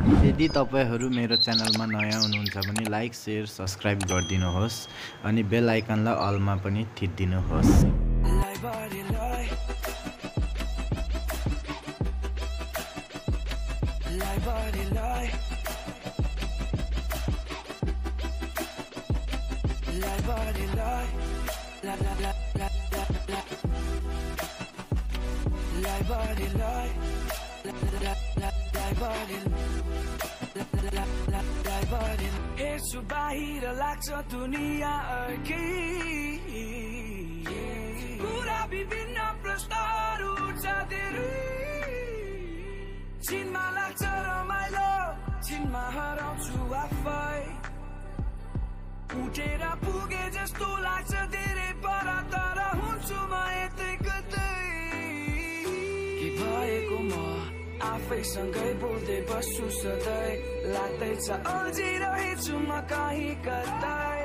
यदि तपाईहरु मेरो च्यानलमा नयाँ हुनुहुन्छ भने लाइक, शेयर, सब्स्क्राइब गरिदिनुहोस् अनि बेल आइकनलाई अलमा पनि थिच्दिनुहोस्। हेर्छु बाहिर लाग्छ दुनिया अर्कै पुरा विभिन्न प्रश्नहरू उठ्छ धेरै छिनमा लाग्छ रमाइलो छिनमा हराउँछु आफै उठेर पुगे जस्तो लाग्छ धेरै पर तर हुन्छु म यतै कतै के भएको म आफैसँगै बोल्दै बस्छु सधैँ लाग्दैछ अल्झिरहेछु म कहीँ कतै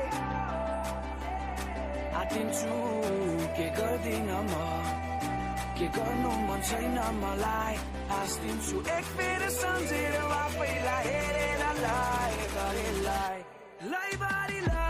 आँटिन्छु के गर्दिन म के गर्नु मन छैन मलाई हाँस्दिन्छु एक फेर सम्झेर आफैलाई हेरेर लाई गरेलाई लैबारीलाई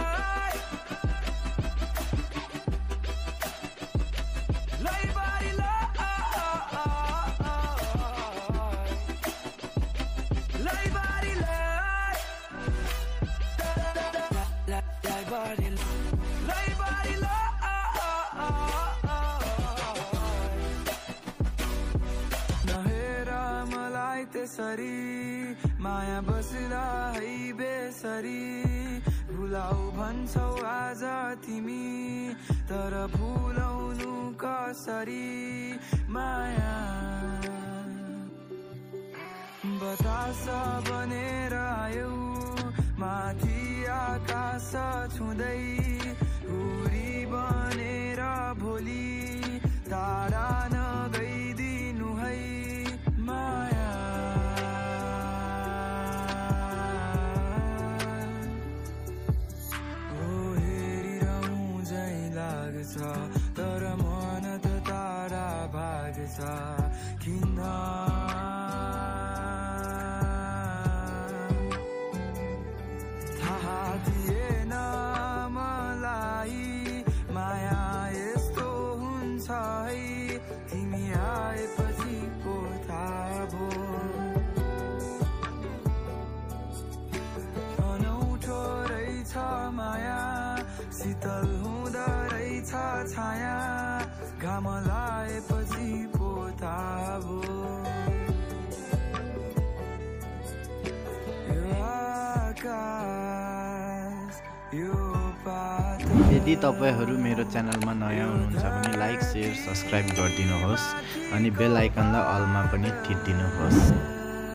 त्यसरी माया बस्दा है बेसरी भुलाउ भन्छौ आज तिमी तर भुलाउनु कसरी माया बतास बनेर आयौ माथि आकाश छुँदै हुरी बनेर भोलि तारा नगइदिनु है माया तर मन त तारा भाग्छ किन थाहा थिएन मलाई माया यस्तो हुन्छ है तिमी आएपछि पो थाहा भयो अनौठो रहेछ माया शीतल हुँदा रहेछ छाया घाम लाएपछि पो थाहा भयो यो आकाश यो पात। यदि तपाईहरु मेरो च्यानलमा नयाँ हुनुहुन्छ भने लाइक, शेयर, सब्स्क्राइब गरिदिनुहोस् अनि बेल आइकनलाई अलमा पनि थिच्दिनुहोस्।